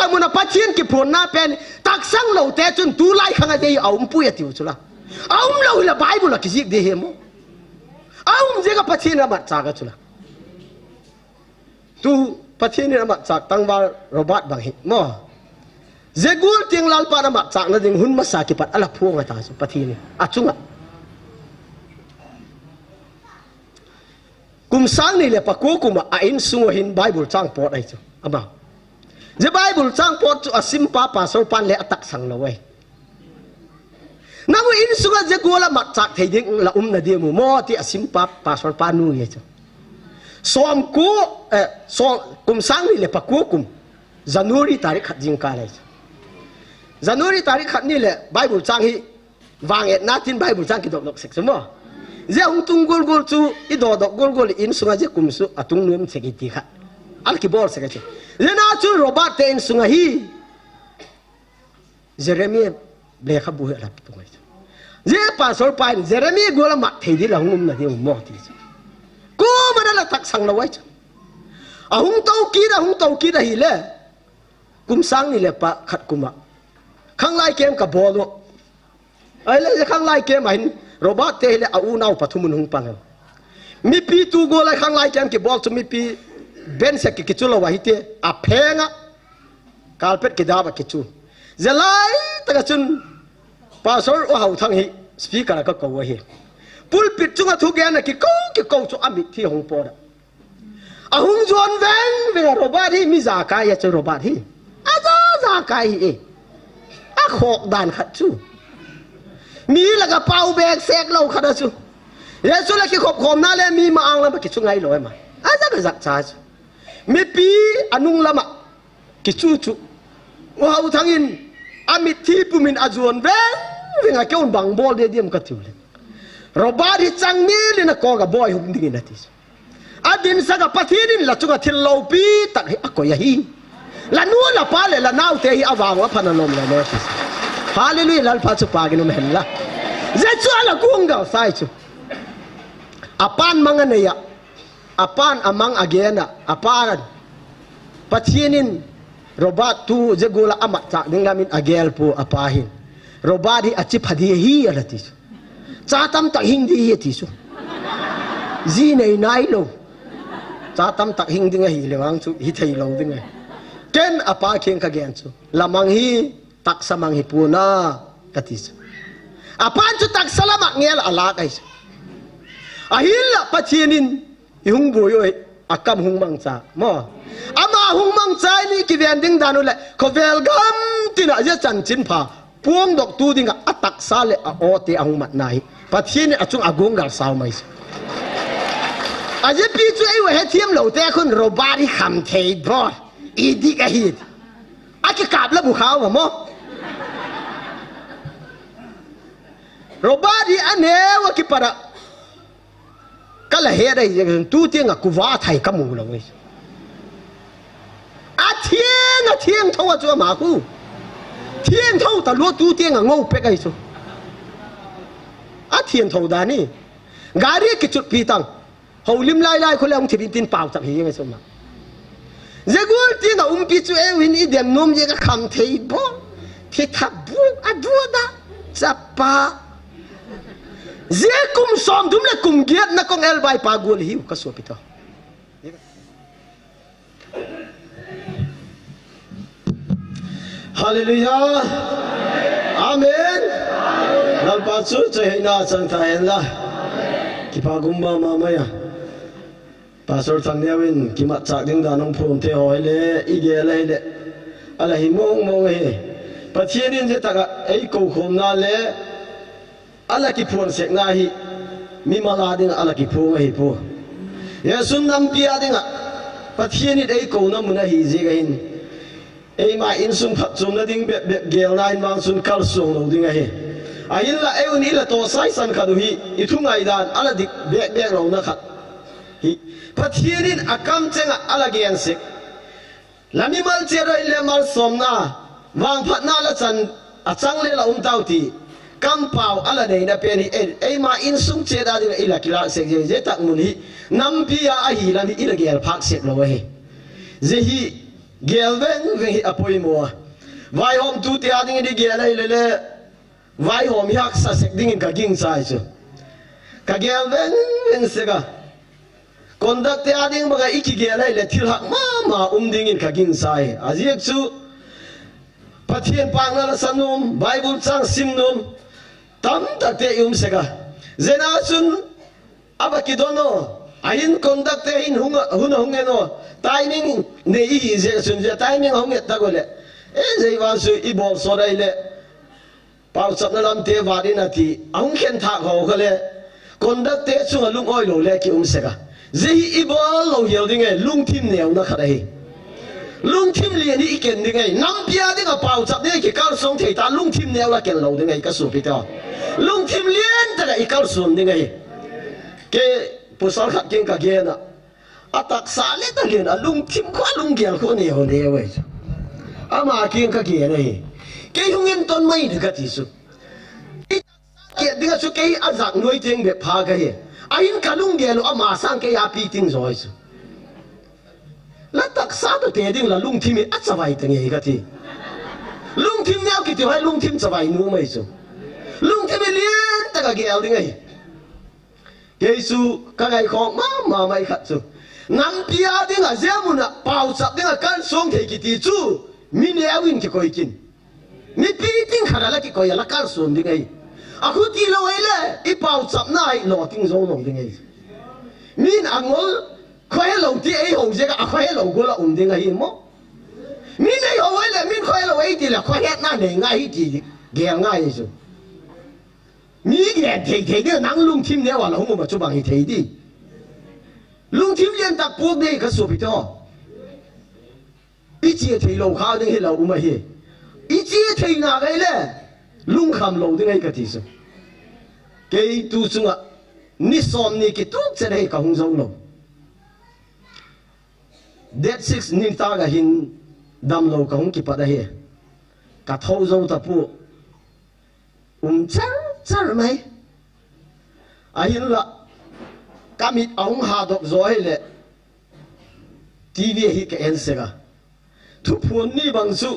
la muna pathian ki phun na pen tak sang lo te chun tu lai khanga dei aum pu ya tiu chula aum lo la bible la ki zik de he mo aum je ka pathian na mat cha ka chula tu pathian ni na mat cha tangwal robot bang hi mo zegul ting lal pa na mat cha na ding hun ma sa ki pat ala phuang ta su pathian ni achunga kum sang ni le pa ku kuma a in sungo hin bible chang pot ai chu ama je bible chang pot chu asim pa pa so pan le atak sang lo wei namu in sunga je gola mat chak thei ding la na dia mu mo ti asim pa pa so pa nu ye chu som ku som kum sang ni le pa ku kum January tarik khat jing ka lai January tarik khat ni le bible chang hi wang et na tin bible chang ki dok dok sek mo je hung tung gol gol chu I do dok gol gol in sunga je kum su atung num se ki ti kha al ki bor se ka chu je na chu robot te in sunga hi Jeremiah ble kha bu la tu ngai je pastor pain Jeremiah gola ma thei di la hung na di mo ti ko ma la tak sang la wai chu a hung tau ki da hi le kum sang ni le pa khat kuma khang lai kem ka bolo ai le khang lai kem hin robot te le au nau pathumun hung pang mi pi tu go lai khang lai kem ki bol chu mi pi ben se ki chu lo wa hi te a phenga carpet ki da ba ki chu zelai ta ka chun pastor o hau thang hi speaker ka ko wa hi pulpit chu nga thu ge na ki ko chu ami thi hong po da a hung zon veng ve robot hi mi za ka ya chu robot hi a za ka hi e a khok dan khat chuมีละก็เป่าแบกแซกเราขนาดสุเยซูละคิดขบขมน่าเลยมีมาอังแล้วมาคิดช่วงไงลอยมาอาจจะก็จักชาจูมีปีอนุงละมาคิดชูว่าเอาทางอินอามิที่ปุ่มินอาจวนเว้งไงเกี่ยวบังบอลเดียมก็ถิ่วเลยรบาริจังมีเลยนะก็กับบอยหุ่นดิ่งนาทีอาดินสักปะทีนินละจุกทิลโลปีตักให้อากอยฮีละนัวละปาเลยละน้าวเตะอาวางว่าพนันลมเลยเนี่ยฮาเลลูยาลพาสุปากินมเห็นละเจ้าชัวละกุ้งเกาใส่ชูอปานมังเนียอปานอมังอเกนะอปานปัจเจนินโรบาตูเจกูละอามัดจากดึงลามินอเกลปูอปาหินโรบาดีอจิพดีฮีอะไรที่ชูจ้าตั้มตักหิงดีฮีที่ชูจีในนายโลจ้าตั้มตักหิงดิ้งฮีเลวังชูฮิตฮีโลดิ้งไงเกนอปาเคียงกะเกนชูละมังฮีตักสมังฮิปูนากติสอาปานจุตักสลัมักเงี้ยละลาไกส์อาหิลละปัจเจนินหุงบุยอากำหุงมังจ่าหม้ออามาหุงมังจ่านี่กิเวียนดิ้งดานุเล่เขาเวลกัมติน่ะจะจันจินผาพวงดอกตูดิ้งอัตักซาเลอโอเตอหุงมัดนายปัจเจนินอาจุงอากงกัลสาวไม่ส์อาเจปีจุไอ้เวหเทียมเหล่าแต่คนโรบาริคำเทย์บอลอีดิกะฮีดอาจจะกลับแล้วบุกเขาหม้อโรบาดีอันเนวกิปะระก็ละเฮได้ยังตู้เตียงกูว่าไทยกมูเลยอาเทียงเท่าจัวมากูเทียงเท่าแต่รู้ตู้เตียงงูเป็กไอ้สุอาเทียงเท่าดานี่การีกิจุดปีตังเขาลิมไล่คนแล้วมึงที่ดินเปล่าจับเฮียไงสุมาเจ้ากูเตียงปีจุเอวินอีเดียมนุ่มยังก็คำเทย์บ่ที่ทับบุกอดัวดาจับปาเจ้าคุมสอมดุมเล็กคุมเกียรตินักกองเอลใบปากูเลยหิวก็สวบไปต่อฮาเลลูยาอาเมนนับปัจจุจะเห็นหน้าสังขารละกิปากุมบามาไม่อะปัจจุทันเนียวินกิมัดจากดิ้งดานองพรมเทหอยเล่อีเกลเล่อะไรหิมงเฮปัจเจนินจะตักไอ้กูขมนาเล่อะไรกิพูนเสกนาฮีมีมาลาดิงอะไรกิพูงฮีพูเยสุนัมปีอาดิงปัจเจนินไอ้กูน้ำมันฮีจีกันไอ้มาอินสุนผัดจุนนั่งเบบเกลนายมาสุนคัลส่งเราดิงฮีไอ้ยินละไอ้วันนี้ละตัวไซสันขัดฮีอีทุ่งไอ้ดานอะไรดิเบกเรานะขัดฮีปัจเจนินอากัมเจงอะไรเกียนเสกแล้วมีมัลเจอร์อิเลมัลสมนาวางพัดนาละจันอาจังเลละเต้าทีกำเปล่าอะไรเนี่ยนะเป็นไอ้มาอินสุงเจดาดิอิลักลาเสกเจตักมุนฮีน้ำพิยาอหิลามีอิลักเอลพักเสกเราเฮเจฮี gel veng hi apoi mo vai hom tu te ading di gel le vai hom yak sa sek ding ka ging sai chu ka gel veng sega kondak te ading baga iki gel le thil hak ma ding in ka ging sai aziek chu pathian pang na sanum bible chang simnum tam tak te sega zena sun abakidono ain kondak te in hunga no timing nei hi je sun je timing hong ta gole e je wa su I bol so dai le pau chap na lam te wa ri na ti ong khen tha ho khale kondak te chung lung oi lo le ki sega je I bol lo yel ding e lung thim neu na kha dai lung thim li ni iken ding e nam pia ding a pau chap ne ki kal song thei ta lung thim neu la ken lo ding e ka su pi ta lung thim lien ta ga I kal sun ding e ke pusal khat king ka ge na atak sale ta gen alung thim kho lung gel kho ne ho ne we ama king ka ge nei ke hungen ton mai de ka ti su ke dinga su ke azak noi teng be pha ga he ain ka lung gel ama sang ke ya pi ting zoi su la tak sa to te ding la lung thim a chawai teng e ka ti lung thim ne ki ti hai lung thim chawai nu mai su lung thim lien ta ka gel ding ai ke su ka gai khong ma mai khat su nam pia ding a zemuna pau chap ding a kan song thei ki ti chu mi ne awin ki koi kin mi pi ting khara la ki koi la kan song ding ai a khu ti lo ele I pau chap nai lo ting zo lo ding ai min angol khoi lo ti ai ho je ka khoi lo go la ding ai mo min ai ho ele min khoi lo ai ti la khoi het na ne ngai ti ge ngai su mi ge thei de nang lung thim ne wa la ho ma chu bang hi thei di lung thim lian tak pu de ka su pi to I chi thei lo kha ding hi lo ma hi I chi thei na ga le lung kham lo ding ai ka ti su ke tu sunga ni som ni ki tu che dei ka hung zo lo that 6 nin ta ga hin dam lo ka hung ki pa da hi ka thau zo ta pu char mai a hin la kamit ong ha dok zoi le TV hi ka en sega thu phun ni bang su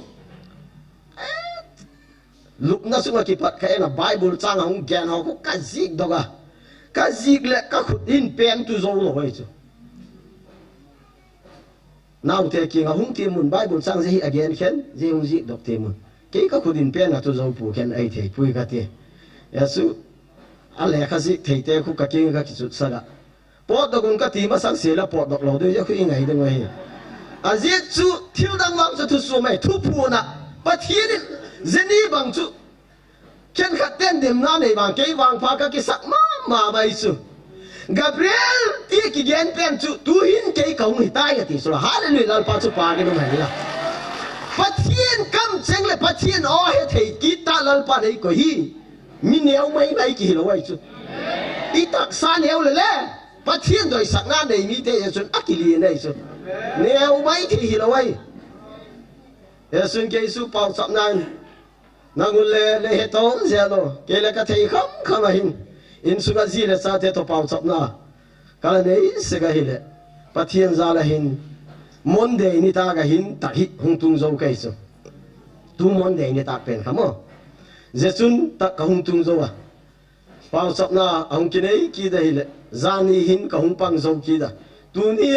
luk na su ki pat ka en bible chang hong gen ho ka zik doga ka zik le ka khut in pen tu zo lo hoi chu now te ki nga hung ti mun bible chang ji again khen ji hung zik dok te mun ke ka khut in pen na tu zo pu khen ai the pui ka te yasu ale ka zik thei te khu ka ki ka ki chu saga pot dogun ka ti ma sang se la pot dok lo de ya khu ingai de ngai azit chu thil dang wang chu thu su mai thu pu na pathian zeni bang chu ken khat ten dem na nei bang ke wang pha ka ki sak ma bai chu Gabriel ti ki gen pen chu tu hin ke kaung hi tai ti so hallelujah lal pa chu pa ke no mai la pathian kam cheng le pathian o he thei ki ta lal pa nei ko hi mi neu mai bai ki lo wai chu I tak sa neu le pathian doi sak na nei mi te chun akili nei chu neu mai thi hi lo wai sun ke su pau sap nan nangun le he ton zelo ke le ka thei kham hin in suga zi le sa te to pau sap na kala nei se ga hi le pathian za la hin monde ni ta ga hin tak hi hung tung zo kai su tu monde ni ta pen khamo je chun ta ka hung tung zo a pau sap na hung ki nei ki da hi le zani hin ka hung pang zo ki da tu ni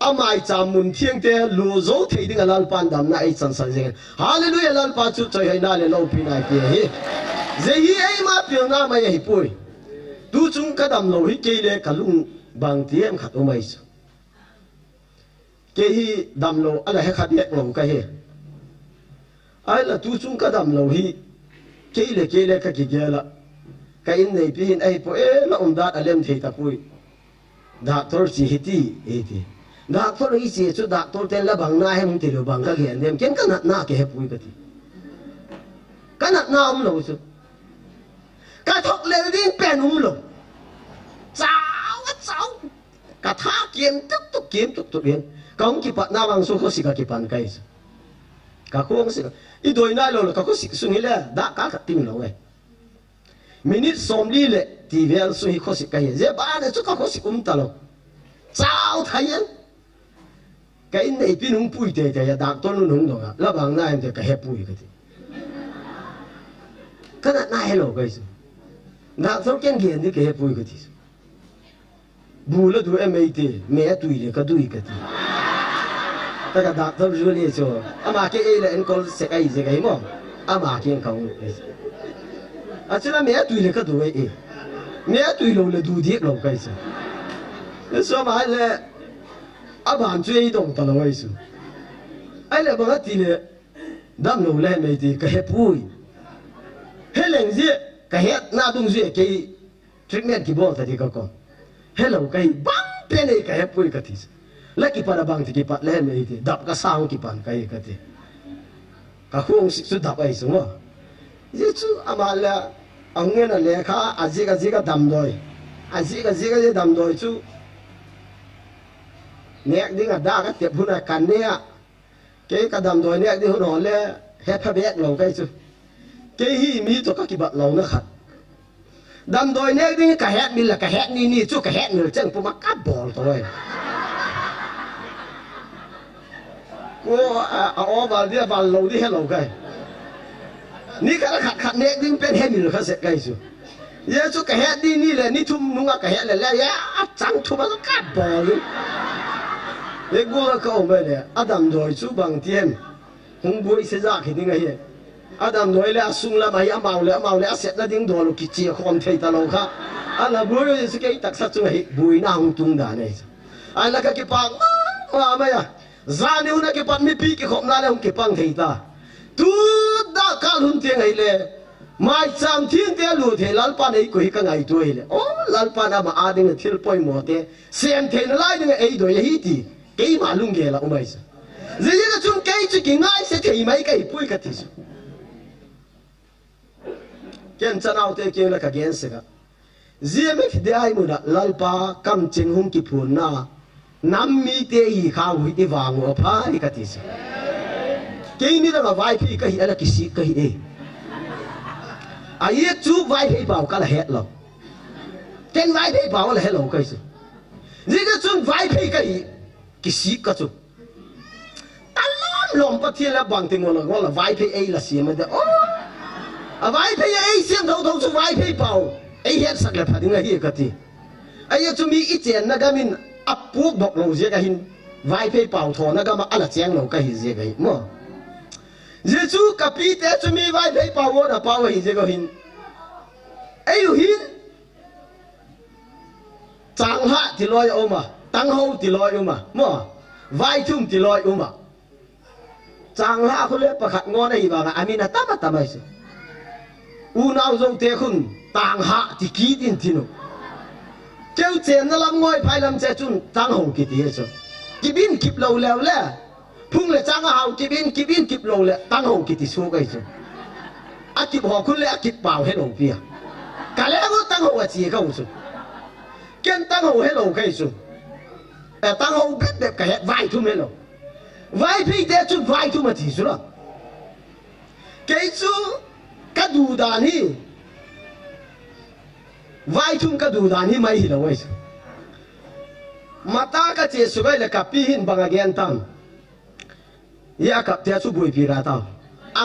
amai cham mun thiang te lu zo thei ding alal pan dam na ai chan san jeng hallelujah lal pa chu choi hai na le lo pi na ki hi je hi ai ma pi na ma hi pui tu chung ka dam lo hi ke le ka lung bang tiam khat o mai su ke hi dam lo ala he khat yek lo ka he ai la tu chung ka dam lo hi ke le ka ki ge la ka in nei pi hin ai po e la da alem thei ta pui da tor chi hi ti e ti doctor hi si chu doctor ten la bang na hem ti lo bang ka gen dem ken kan na ke he pui ka ti kan na lo su ka thok le din pen lo chao ka tha kiem tuk bien kaung ki pat na bang su ko si ka ki pan kai su ka khong si I doi na lo ka ko si su ni le da ka tim lo we minute som li le ti vel su hi ko si ka ye je ba de chu ka ko si ta lo chao thai cái này pin hung bụi thế thì đạp tôn luôn hung rồi là bằng này thì cái hẹp bụi cái gì cái này hello cái gì đạp tôn cái gì thì cái hẹp bụi cái gì bù là đuôi em ấy thì mẹ đuôi cái gì ta cái đạp tôn rồi này cho mà cái ấy là anh còn sẽ cái gì cái mà mà cái không à chứ là mẹ đuôi cái đuôi ấy mẹ đuôi lâu là đuôi điếc lâu cái gì cái số mà là bạn chơi động tao nói sự ai là bằng thì là đam lâu lên này thì cái hẹp bụi hết lần gì cái hết na đông gì cái treatment cái bao thì cái con hello cái bang bên này cái hẹp bụi cái gì lấy cái para bang thì cái pat lên này thì đập cái sang cái pan cái thì cái khung sự đập ấy xuống mà vậy chứ mà là ông nghe là lẽ khá cái đầm rồi cái đầm rồi chứ nè đi ngặt đa cái tiệp hôn là cắn nè cái đầm rồi nè đi hôn họ lẽ hết phá bét lâu cái chứ cái hi mi cho các cái bạn lâu nó khát đầm rồi nè đi cái hết mi là cái hết ni chú cái hết người chân phụ mắc cắt bỏ thôi cô vào đi vào lâu đi hết lâu cái ni cái khát nè đi bên hết mi là khát sẽ cái chứ giờ chú cái hết đi ni là ni thum nung cái hết là lẽ trắng thum nó cắt bỏ luôn để cô có ông vậy Adam rồi chú bằng tiền không bôi sẽ ra cái này vậy Adam rồi là sung là mày màu là sẽ là tiếng đồ lúc kia không thấy ta lâu khác anh là bôi sẽ cái đặc sắc chú này bôi na không tung đàn này anh là cái băng mà mày ra nếu na cái băng mi pi cái không là không cái băng thấy ta tu đã cả luôn tiếng này là mai chăm thiên thế lù thế lal pan ấy cái ngày tuổi là ô lal pan mà ai đến thiếu poi mò thế xem thế nó lại đến ấy rồi ấy thì cái mà lung ghê là ông ấy sao? Giờ cái chúng cái ngay sẽ thấy mấy cái bụi cái gì? Cái chân nào thế kia là cái gen sẽ cả. Giờ mấy cái ai muốn là lalpa cầm chừng hung kịp phun na, nắm mi thế hi khao hi đi vàng ở phá cái gì? Cái này là vài phi cái là cái gì cái ấy. Ai chú vài phi bảo cái là hết rồi. Cái vài phi bảo là hết rồi cái gì? Giờ cái chúng vài phi cái cái gì cái chú ta lom bắt thiên là bằng tiếng gọi là vài phe ấy là gì mà đó vài phe ấy xem thấu chú vài phe bảo ấy hết sạch là phải tiếng ấy cái gì ấy chú mi ít tiền nó cái mình áp buộc bọc lâu gì cái hình vài phe bảo thọ nó cái mà ăn là chén lâu cái gì cái mà giờ chú cái pi té chú mi vài phe bảo nó bảo cái gì cái hình ấy hình chẳng hạn thì nói ôm mà tăng hậu thì lôi mà vai chung thì lôi mà chẳng hạn không lẽ bạc hạt ngon này vào anh mình là tắm ấy u nào dùng tiền khun tăng hạ thì kỹ tin tin kêu tiền nó làm ngồi phải làm xe chung tăng hậu kỹ tiền chứ kỹ bin kịp lâu leo lẽ phung lại chẳng hậu kỹ bin kịp lâu lẽ tăng hậu kỹ tiền số cái chứ kịp họ khun lẽ kịp bảo hết lâu bia cả lẽ có tăng hậu là gì không chứ cái tăng hậu hết lâu cái chứ tăng hậu biết đẹp cái vài thu mấy lâu vài phi để chút vài thu mà chỉ số đó cái chú cái đủ đàn hi vài thu cái đủ đàn hi mấy hi đâu vậy mà ta cái chế số cái là cái pi hin bằng cái tăng ya cái chế số bùi pi ra tao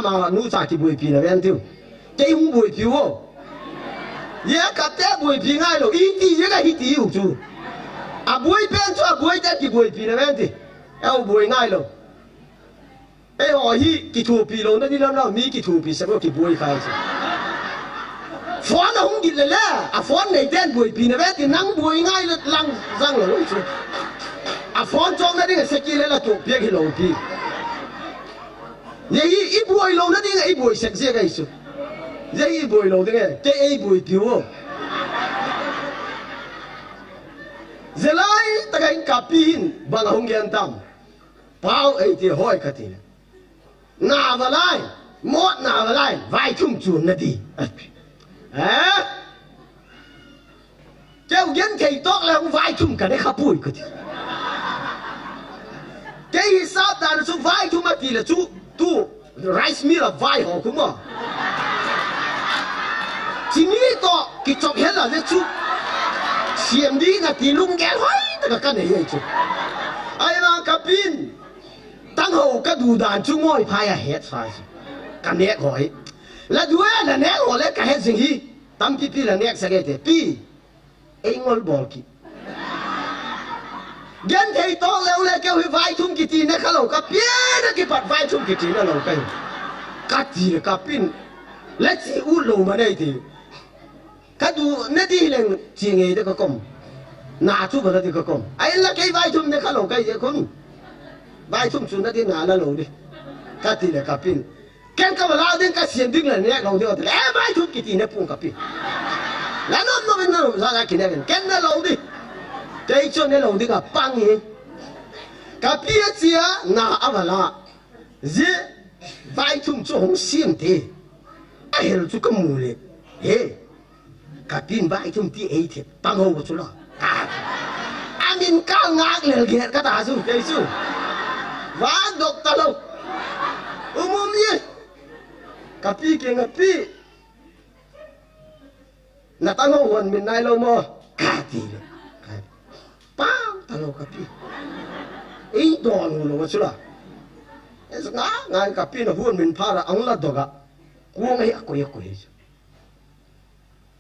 mà nu sa cái bùi pi là bên tiêu cái hung bùi pi wo ya cái chế bùi pi ngay rồi ít tí cái ít tí chú bùi bên cho bùi để cái bùi pi là bên thì em bùi ngay rồi em hỏi hi cái thủ pi rồi nó đi làm nào mi cái thủ pi sẽ có cái bùi khai chứ phón nó không kịp là phón này đen bùi pi là bên thì nắng bùi ngay là lăng răng rồi chú phón trong nó đi cái seki là thủ pi cái lầu pi vậy ít bùi lâu nó đi cái bùi sek gì cái chú vậy bùi lâu đi cái bùi pi wo giờ lại ta cái cà pin bằng hồng gen tam bao ấy thì hỏi cái gì nào vào lại mót nào vào lại vài chung chuồn là đi kêu gen thầy tốt là không vài chung cả đấy khắp bụi cái gì cái sao ta nó xuống vài chung mà thì là chú tu rice meal là vài họ cũng mà chỉ nghĩ to cái chọc hết là đấy chú xem đi là thì lung ghé hoài tất cả cái này vậy chứ ai mà cà pin tăng hậu các đủ đàn chú ngồi phai à hết sai cả nét hỏi là đuôi là nét hỏi lấy cả hết gì hi tâm pi là nét sẽ cái thế pi anh ngồi bỏ kì gen thầy to leo lên kêu vai thum kì tì nè khá lâu cả biết cái bạt vai thum kì tì nè lâu cái cả tì cả pin lấy chỉ u lâu mà đây thì cái đủ nè đi lên chỉ nghe được cái com nà chú vào đây cái com ấy là cái vai thum nè khá lâu cái gì không vai thum chú nè đi nà là lâu đi cả tì là cả pin cái lao đến cái xiên đứng là nè lâu đi ở đây vai thum kì tì nè pung cả pin là nó bên nó ra cái này cái nè lâu đi cái chỗ này lâu đi cả băng gì cả phía chia na à là gì vai thum chú không xiên thế ai hiểu chú cái mù lệ ê cả pin vai thum tí ấy thì băng hồ của chú lo anh mình cao ngạc lệ ghét cái ta chú cái chú và độc ta lâu gì cả pi kia ngà pi là tăng hồ quần mình nay lâu mò cả gì bao ta lâu cả pi ý đòn luôn mà chú là ngã ngay cả pi nó huân mình phá là ông là độc à cuồng ấy quỳ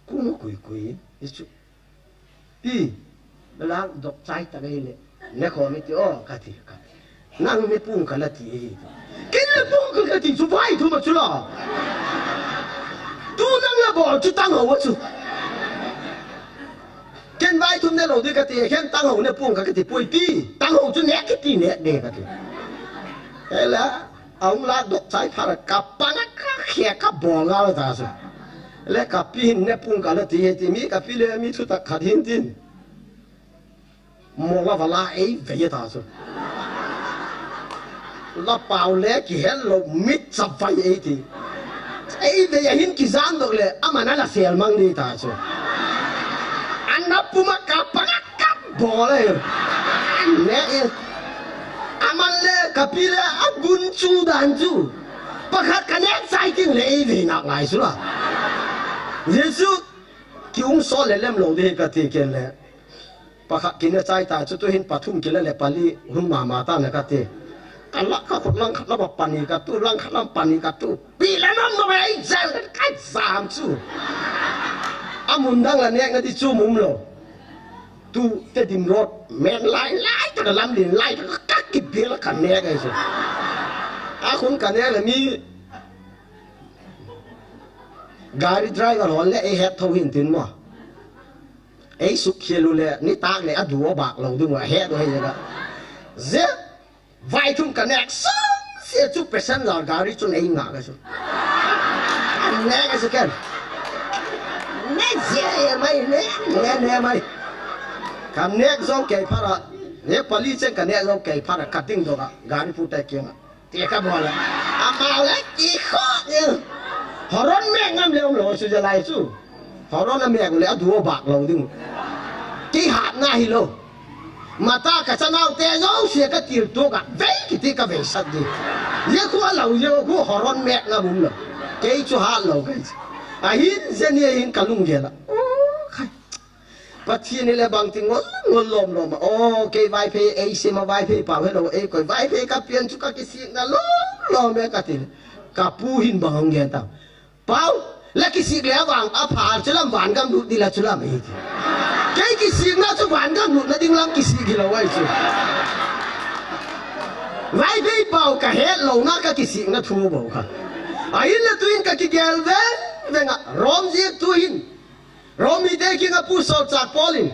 cuồng quỳ chú pi là độc trái ta đây này nè khó mới tiêu cả gì cả năng mới bung cả là gì cái này bung cái gì chú phải thôi mà chú là tu năng là bỏ chú tăng hậu chú cái vai thun này lâu đi cái gì cái tăng hậu này bung cái gì bui pi tăng hậu chú nét cái gì nét đây cái gì cái là ông là độc trái phá là cặp băng cái khẽ cái bò ngao là ta rồi lấy cặp pi này bung cái là gì thì mi cặp pi này mi chú ta khát hin tin mua vào là ấy về ta rồi là bảo lẽ cái hết lâu mít sập phải ấy thì ấy về hiện cái gian được lẽ mà nó là sel mang đi ta chứ anh nắp bùm cặp cặp bỏ lại anh lẽ mà lẽ cặp lẽ gun chu đàn chu bắt khát cái nét sai tiếng lẽ về nặng lại chứ là Giêsu cái ông so lẽ lem lâu đi cái thì cái lẽ bắt khát cái nét sai ta chứ tôi hiện bắt thum cái lẽ pali hum mà ta này cái thì kalau kau lang kalau panik katu lang kalau panik katu bila nama baik jangan kat samsu amundang lah ni yang di sumum lo tu tedim road men lai tu dalam din lai tu kaki bila kan ni guys aku kan ni lah ni gari driver orang le head thâu hin tin mo suk khelu le ni tak le adu bak lo tu ngah head tu hay jaga zet vai thum cái này xong sẽ chụp percent là gari cho này ngã cái số anh nghe cái số kia nghe gì mày nghe mày cái này giống cái phá là nếu pali trên cái này giống cái phá là cutting đó gari phụ tay kia thì cái bao là mà lại chỉ khó như họ nói mẹ ngâm leo lỗ sự giờ lại chứ họ nói là mẹ của lẽ đùa bạc lâu đừng cái hạt ngay lâu mata ka sanau te zo sia ka tir to ka ve ki ka ve sat di ye ko lau ye ko horon mek na bum lo ke chu ha lo ka a hin zen ye hin kalung ge la o khai pathian ni le bang ting ngol lom lom o ke vai phe e se ma vai phe pa he lo e ko vai phe ka pian chu ka ki si na lo me ka ti ka pu hin bang ge ta pau la ki si le wang a pha chulam wan gam du di la chulam e cái gì nó cho bạn các nụ nó đi lắm cái gì thì là vậy chứ vài cái bao cả hết lâu nó cái gì nó thua bao cả ấy là tuyên cái gel về ngã rom giết tuyên rom đi đây kia ngã pu sầu chặt polin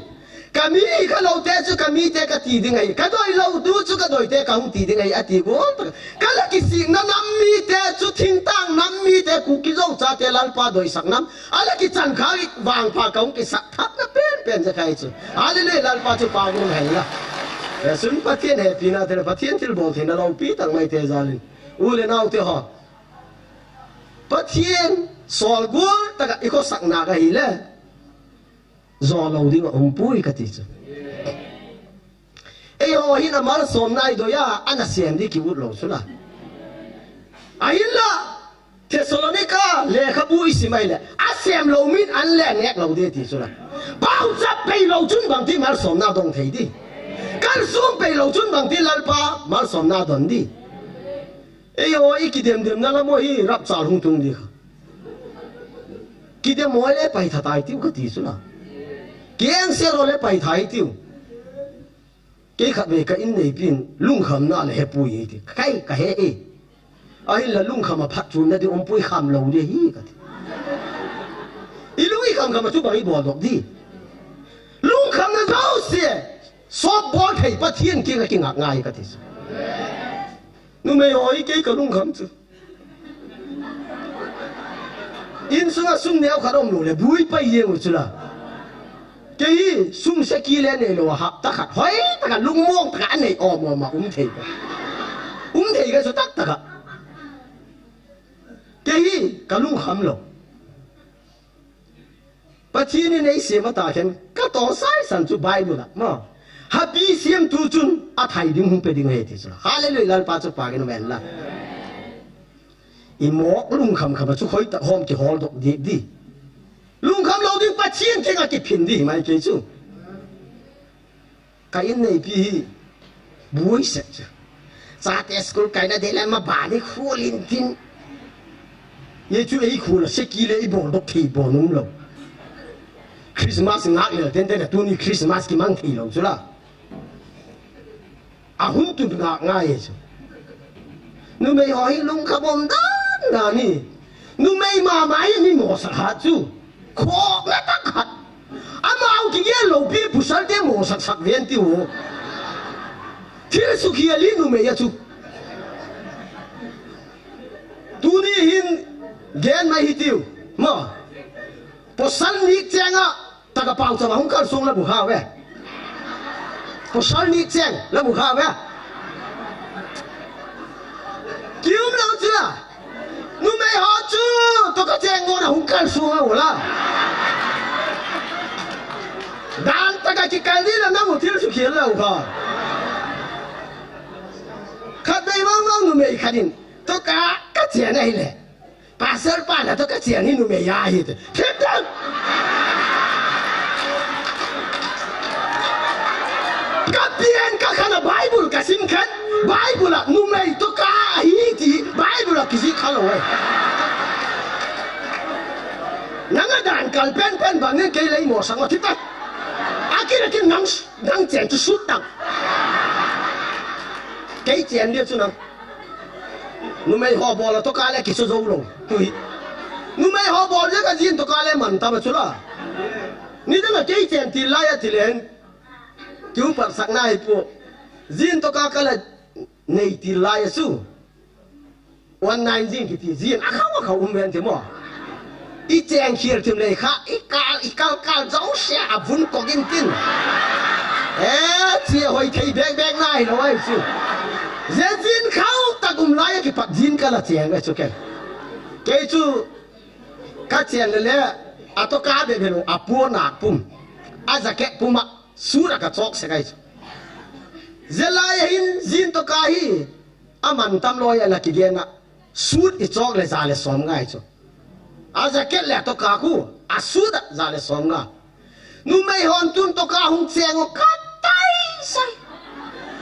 kami cái lâu thế chứ kami thế cái gì đi ngay cái đôi lâu đu chứ cái đôi thế cái không gì đi ngay ati go cái là cái gì nó nắm mi thế chứ thiên tang nắm mi thế cụ cái dâu cha thế lan pa đôi sắc nắm là cái chân khai vàng pa công cái sắc tháp nóเป็นจะใครจุอะไรเลยลันปาจุปาวงไหนล่ะแต่สุนปะเทียนเหตุนะแต่ปะเทียนที่บอกที่นั่นเราปีตั้งไม่เทจาลินอูเลน่าอุตหะปะเทียนสอลกูตะกะอีกสักนาก็หิเลยจอเราดิ้งอุ้มปุยกติจุเอ้ยโอ้หินะมาสอนนายโดยอันนั้นเสียงดีกี่วุฒิเราสุดละไอ้ละเทสโลนิกาเลขบุยสิไม่เลยอาเซียมเรามินอันแรกเนี่ยเราได้ที่สุดละ包着被老尊bằngที่มาสอนนาดงทีดิการส่ง被老尊bằngที่ลัลปามาสอนนาดงดิ yo iki dem na la mo hi rap chal hung tung di ki dem mo le pai tha tai tiu ka ti su la keng se ro le pai thai tiu ke khat ve ka in nei pin lung kham na le he pu yi ti kai ka he e ai la lung kham a phat chu na di om pui kham lo de hi ka i lung i kham kham chu ba i bo dok di lung kham na zau se so bo thei pa thien ki ka ki ngak ngai ka ti su nu me oi ke ka lung kham chu in sunga sung neo kharom lo le bui pa ye u chu la cái sung sẽ kia lên này là học tất cả hỏi tất cả lung mong tất cả này mà thì cái số tất cả cái cả lung khăm rồi bắt chi này xem mà ta khen các tổ sai sản xuất bài luôn mà happy xem tu chun à thầy đi không phải đi nghe thì sao hallelujah bắt chước bài cái nó mền là imo lung khăm khăm chú khơi tập hôm thì hol độc đi lung kham lo ding pa chien ke nga ki phin di mai ke chu ka in nei pi bui se cha te school kai na de la ma ba ni khulin tin ye chu ei khul se ki le i bo dok thi bo num lo Christmas ngak le ten ten tu ni Christmas ki mang thi lo chu la a hun tu nga ye chu nu mei hoi lung kham om dan na ni nu mei ma mai ni mo sa ha chu khó là tắc hạt ama ao kia lâu pi pusal te mo sak ven ti wo thil su kia li nu me ya chu tu ni hin gen mai hi tiu ma posal ni chenga taka pang cha hong kal song la bu ha we posal ni cheng la bu ha we kium lo chu nu me ho chu to ka cheng ngo na hong kal song la wala dan taka ki kal di la na mo thil su kia la ka khat dei mang nu me khanin to ka cheng nei le pasal pa la to ka cheng ni nu me ya hi te thit dan ka pien ka khana bible ka sim khan bible la nu me to ka hi ti bible la ki si khalo we nanga dan kal pen bang ne ke lei mo sang ma thit ta akira ki nang chen chu sut tang cái chén đi chứ nào nu mày họ bỏ là tôi cá lại kỹ số dâu rồi tùy nu mày họ bỏ chứ cái gì tôi cá lại mặn ta mà chú là ní tức là cái chén thì lại thì lên cứu bạc sáng nay phụ zin tôi cá cái là này thì lại su one nine zin thì zin à không bên thì mà ít chén kia thì này khác ít cá dấu xe vun có kinh tin chia hồi thấy bẹc này rồi chứ giờ zin khâu ta cũng lại cái phát zin cái là chén cái chỗ cái chú cái chén này à tôi cá về bên à bùa nạc pum à giờ cái pum à sura cái chọc sẽ cái giờ lại hin zin tôi cá hi à mình tâm lôi là cái gì na sút cái chọc lại ra lại xóm ngay chứ à giờ cái là tôi cá khu à sút ra lại xóm ngay nu mày hòn tun tôi cá hung chén ngọc cắt tay say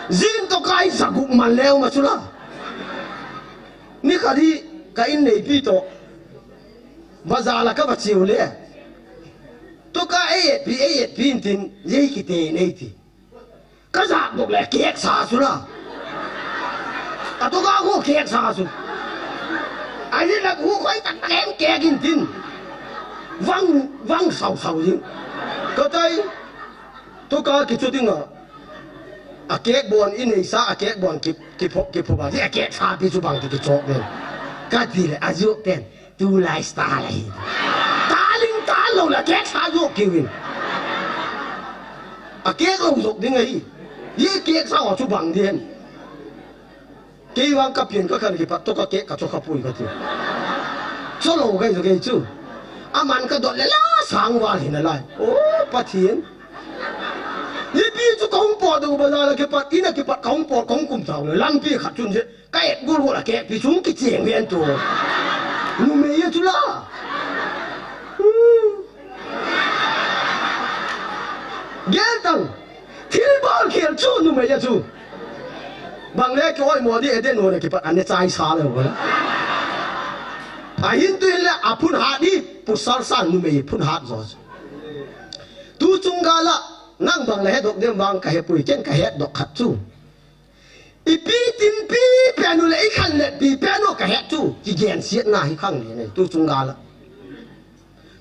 zin to kai saguk man leo ma chula ni khadi ka in nei pi to bazala ka bachiu le to ka e pin tin ye ki te nei ti ka za dok le kek sa chula ka to ka ko kek sa chu ai ni la ku khoi tak em kek in tin vang sau din ka tai to ka ki chu ding a kek bon in ei sa a kek bon ki pho ba a kek sa pi chu bang ki chok den ka ti le azu ten tu lai sta lai ta ling ta lo la kek sa yo ki win a kek lo zok ding ai ye kek sa wa chu bang den ki wang ka pien ka kan ki pa to ka kek ka cho ka pui ka ti so lo ga zo ge chu a man ka do le la sang wa hin lai o pa thien ये भी जो कहूँ पौध को बजा लगे पर इन्हें के पर कहूँ पौध कहूँ कुम चाव ले लंबी खाचुन से काय गुल हो लगे पिछुं की चेंग बेन तो नुमे ये चुला गेल तंग थिल बाल खेल चु नुमे ये चु bằng lẽ cái oi mua đi ở đây nuôi này cái bạn anh ấy trái xa rồi vậy hin tu là phun hạt đi phun sal sang nu mày phun hạt rồi tu chung gala nang bằng lẽ độc đêm vàng cái bụi trên cái độc khát chu ipi tin pi piano le ikhan le pi piano ka he chu ki gen siat na hi khang ni tu chung ga la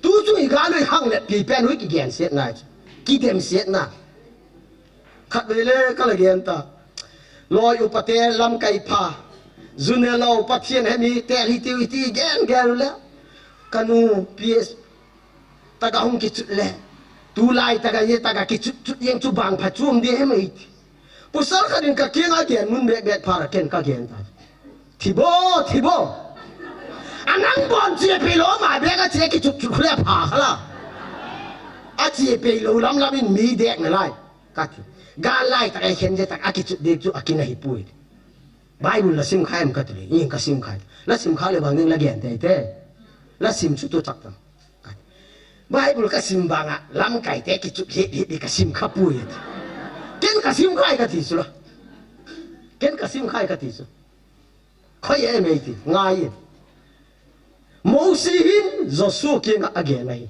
tu chung i ga le hang le pi piano ki gen siat na ki dem siat na khat le ka la gen ta loi upate lam kai pha zune lo pathian he mi te hi ti gen le kanu ps ta ga hong ki chu le tu lai ta ga ye ta ga ki chu yeng chu bang pha chum di he mai pusal kadin ka kiang again mun bet para ken ka again ta thibo anang bon che pelo ma be ka che ki chu le pha khala a che pelo lam in mi dek na lai ka ti ga lai ta ai ken je ta a ki chu dek chu akina hi pui bible la sim khai am ka ti yin ka sim khai la sim khai le bang ning la gen te la sim chu tu tak ta bible ka sim banga lam kai te ki chu hi ka sim kha pui ken ka sim khai ka ti su la ken ka sim khai ka ti su khoi e me ti ngai mo si hin zo su ki nga again ai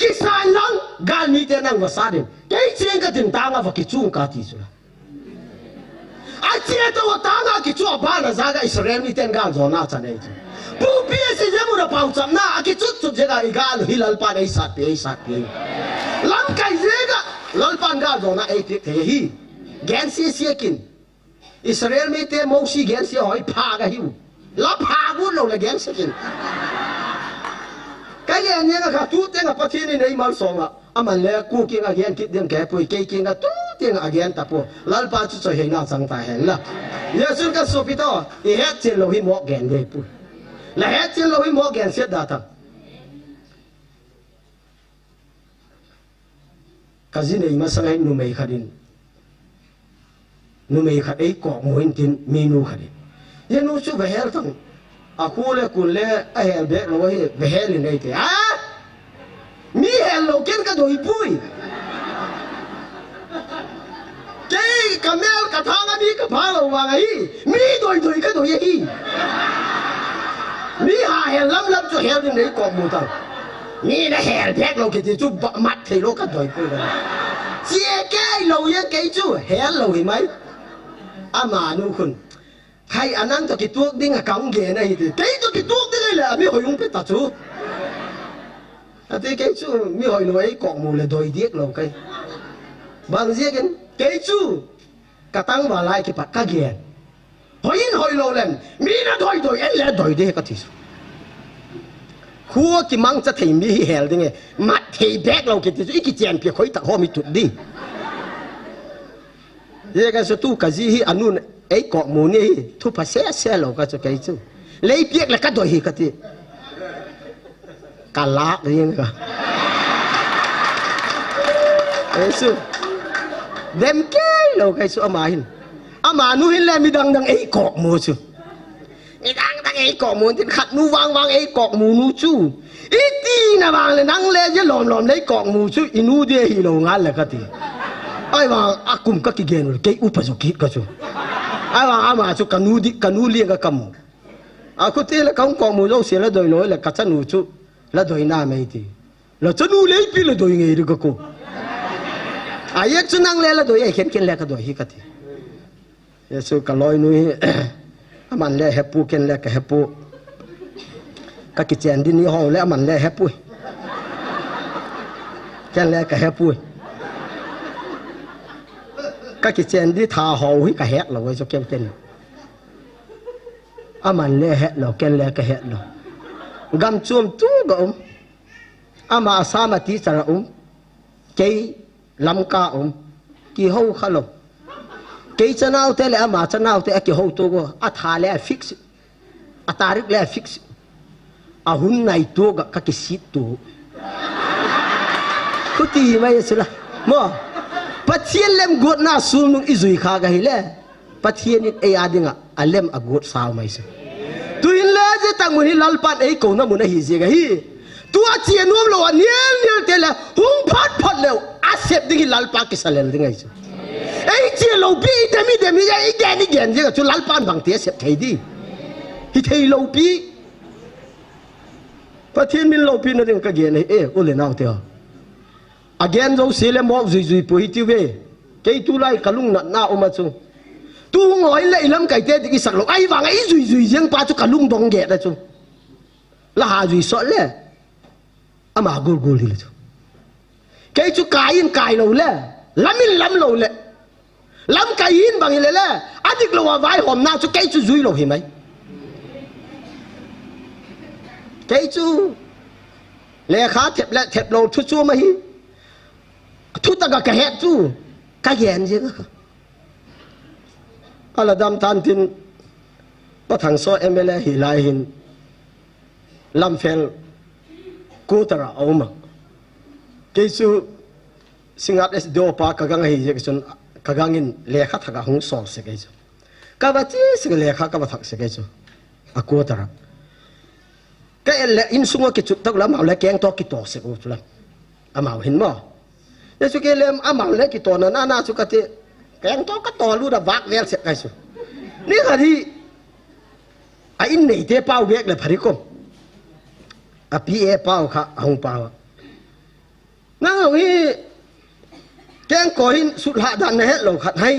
ki san lang gal mi te nang wa sa den ke chen ka tin ta nga va ki chung ka ti su la a che to ta nga ki chu ba na za ga Israel mi ten gal zo na cha nei ti pu pi se je mu na pau cham na a ki chu je ga i gal hilal pa nei sa pe lam kai je ga lalpan ga zo na ai te hi gen si kin Israel mi te mo si gen si hoi pha ga hiu la pha bu lo la gen si kin cái gì anh nghe cả tu tiếng apa thiên này mal song à aman le ku king again kit dem ke pui ke king tu tiếng again tapo lal pa chu choi na sang ta hen la yesu ka so pito I het chen lo hi mo gen de pu la het chen lo hi mo gen set da ta kazi nei ma sang ai nu mei khadin nu mei khad ei ko mo hin tin menu khadin ye nu chu ve hel tang aku le kun le a hel be lo hi ve hel nei te a mi hel lo ken ka doi pui ke kamel ka thang mi ka pha lo wa ngai mi doi ka doi hi mi ha hel lam chu hel nei ko mu tang ni là hèn thét lâu thì chú mặt thì nó cắt rồi cô này chia cái lâu với cái chú hèn lâu thì mấy mà nu khun hay anh ăn cho cái tuốc đi ngà cống ghế này thì cái cho cái tuốc đi đây là mi hồi không biết ta chú thì cái chú mi hồi nói cọ mù là đôi điếc lâu cái bằng gì cái chú cả tăng vào lại cái bát cá ghế hồi lâu lên mi là đôi em là đôi đi cái gì khua ki mang cha thei mi hel dinge mat thei bek lo ki ti iki chen pi khoi ta ho mi tut di ye ga so tu ka ji hi anun ei ko mu ni thu pa se lo ka cho kai chu lei piek la ka do hi ka ti ka la ring ka su dem ke lo kai su ama nu hin le mi dang ei ko mu chu đang ấy cọ muốn thì khát nu vang ấy cọ mù nu chu ít đi na vang lên năng lên chứ lòm lấy cọ mù chu inu đi hi lo ngal là cái gì ai vang akum các cái gen cái upa chu kit cái chu ai vang ama chu kanu liêng cái cầm aku te là không cọ mù đâu xí là đôi lối là cắt chân nu chu là đôi na mấy thì là chân nu lấy pi là đôi nghề được cái cô ai ấy chu năng lên là đôi ấy khen là cái đôi hi cái gì Yesu kaloi nu man le hepu ken le ka hepu ka ki chen din ni ho le man le hepu ken le ka hepu ka ki chen di tha ho hi ka het lo cho ken man le het lo ken le ka het lo gam chum tu ga ama sama ti chara ke lam ka ki ho khalo cái chân nào thế là mà chân nào thế cái hậu tôi có thà là fix tarik là fix hun này tôi gặp các cái shit tôi có gì vậy chứ là mà bắt thiên lem gột na sum nung izui kha ga hile bắt thiên it ai adinga alem agot sao mai se tu in la je tang mun lal pat ei ko na mun hi je ga hi tu a chien nom lo niel te la hung phat leo a sep ding lal pa ki salel ding ai ấy chia lâu bi đêm ấy ghen chứ cho lăn pan bằng tiếng xếp thấy đi thì thấy lâu bi và thiên min lâu bi nó đừng cái ghen này ô lên nào theo again rồi xí lên mọc duy bùi tiêu về cái tu lại cả lung nặn nào mà chung tu ngồi lại lắm cái tên thì cái sặc lộc ai vàng ấy duy riêng pa cho cả lung đông ghét đấy chung là hà duy sợ lẽ mà gul đi chung cái chú cài lâu lẽ lắm lâu lẽ lắm cái in bằng lẽ lẽ anh đi lâu vài hôm nào chú cái chú duy lâu hiểm ấy cái chú lẽ khá thẹp lâu chú mà hi thu ta cái hết chú cái gì chứ ala dam tan tin bắt thằng so MLA hi lai hin lam fel kutara oma cái chú singat es do pa kagang hi je sun kagangin lekha thaga hung so se cái chú ka ba chi se lekha ka ba thak se cái chú a kutara cái in sunga cái chút tắc lắm mạo lấy keng to cái to se ko chulam amau hin mo ya su ke lem amau lấy cái to na su ka te keng to ka to lu da vak vel se cái chú ni ka di a in nei te pau vek le phari kom a pi e pau kha hong pau nang hi keng ko hin sut ha dan he lo khat hai